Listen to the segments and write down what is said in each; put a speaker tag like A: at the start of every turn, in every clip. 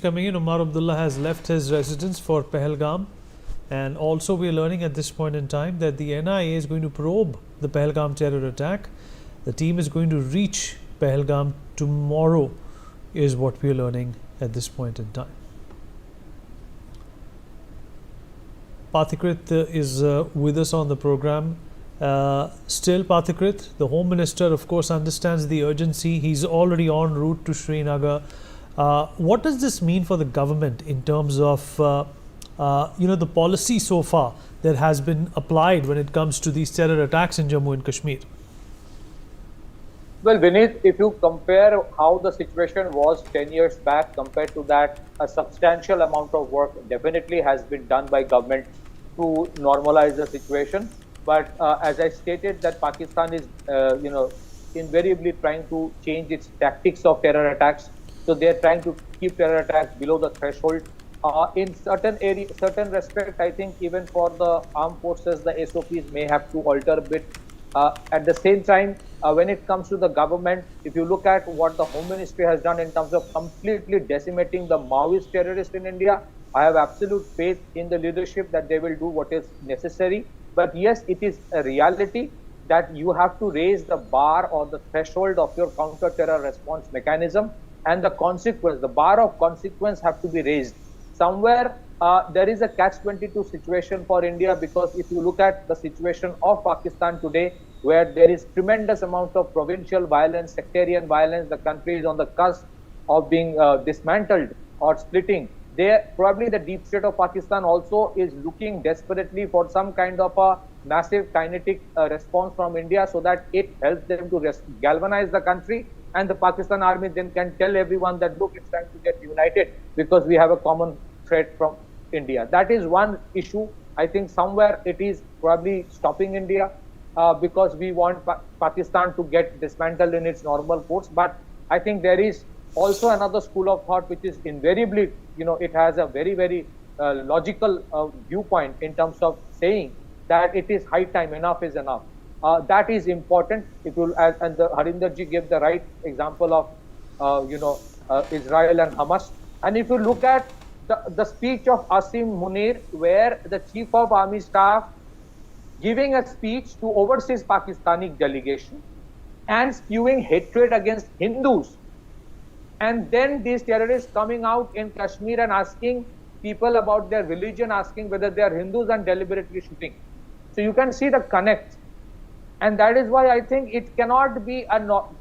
A: Coming in, Umar Abdullah has left his residence for Pahalgam, and also we are learning at this point in time that the NIA is going to probe the Pahalgam terror attack. The team is going to reach Pahalgam tomorrow, is what we are learning at this point in time. Pathikrit is with us on the program. Still, Pathikrit, the Home Minister, of course, understands the urgency. He's already en route to Srinagar. What does this mean for the government in terms of the policy so far that has been applied when it comes to these terror attacks in Jammu and Kashmir?
B: Well, Vineet, if you compare how the situation was 10 years back compared to that, a substantial amount of work definitely has been done by government to normalize the situation. But as I stated, that Pakistan is, invariably trying to change its tactics of terror attacks. So they are trying to keep terror attacks below the threshold. In certain respect, I think even for the armed forces, the SOPs may have to alter a bit. At the same time, when it comes to the government, if you look at what the Home Ministry has done in terms of completely decimating the Maoist terrorists in India, I have absolute faith in the leadership that they will do what is necessary. But yes, it is a reality that you have to raise the bar or the threshold of your counter-terror response mechanism, and the consequence, the bar of consequence have to be raised. Somewhere there is a catch-22 situation for India, because if you look at the situation of Pakistan today, where there is tremendous amount of provincial violence, sectarian violence, the country is on the cusp of being dismantled or splitting. There, probably the deep state of Pakistan also is looking desperately for some kind of a massive kinetic response from India, so that it helps them to galvanize the country. And the Pakistan army then can tell everyone that, look, it's time to get united because we have a common threat from India. That is one issue. I think somewhere it is probably stopping India because we want Pakistan to get dismantled in its normal course. But I think there is also another school of thought which is invariably, it has a very, very logical viewpoint in terms of saying that it is high time, enough is enough. That is important. It will, and the Harinderji gave the right example of, Israel and Hamas. And if you look at the speech of Asim Munir, where the Chief of Army Staff giving a speech to overseas Pakistani delegation and spewing hatred against Hindus, and then these terrorists coming out in Kashmir and asking people about their religion, asking whether they are Hindus and deliberately shooting. So you can see the connect. And that is why I think it cannot be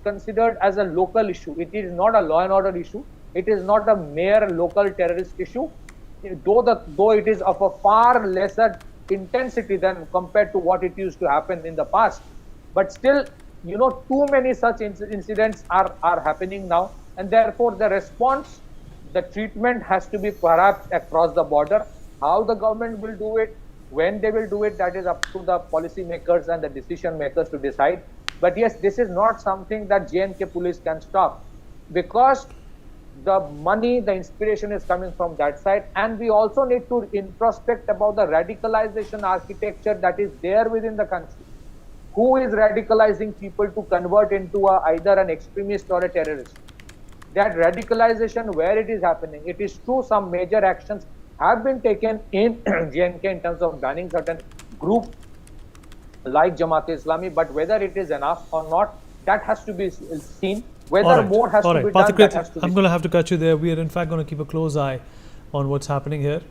B: considered as a local issue. It is not a law and order issue. It is not a mere local terrorist issue, though it is of a far lesser intensity than compared to what it used to happen in the past. But still, too many such incidents are happening now. And therefore, the response, the treatment has to be perhaps across the border. How the government will do it, when they will do it, that is up to the policy makers and the decision makers to decide. But yes, this is not something that J&K police can stop, because the money, the inspiration is coming from that side. And we also need to introspect about the radicalization architecture that is there within the country. Who is radicalizing people to convert into either an extremist or a terrorist? That radicalization, where it is happening, it is true some major actions have been taken in J&K in terms of banning certain groups like Jamaat-e-Islami, but whether it is enough or not, that has to be seen. Whether more has to be done, that has to be
A: I'm going to have to cut you there. We are in fact going to keep a close eye on what's happening here.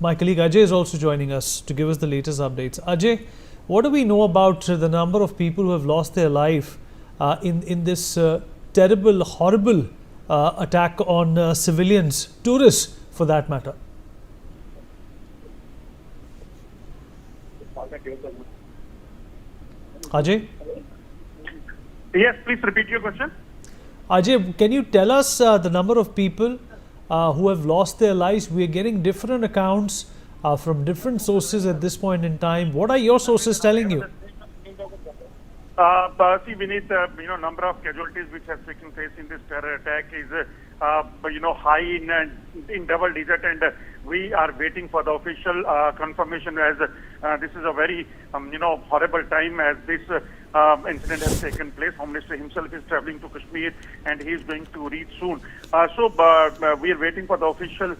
A: My colleague Ajay is also joining us to give us the latest updates. Ajay, what do we know about the number of people who have lost their life in this terrible, horrible attack on civilians, tourists for that matter? Ajay?
C: Yes, please repeat your question.
A: Ajay, can you tell us the number of people who have lost their lives? We are getting different accounts from different sources at this point in time. What are your sources telling you?
C: See, Vineet, number of casualties which has taken place in this terror attack is, high in double digit, and we are waiting for the official confirmation, as this is a very, horrible time, as this incident has taken place. Home Minister himself is traveling to Kashmir, and he is going to reach soon. We are waiting for the official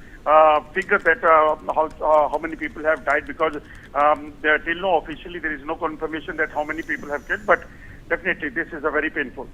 C: figure that how many people have died, because till now officially there is no confirmation that how many people have killed. But definitely this is a very painful.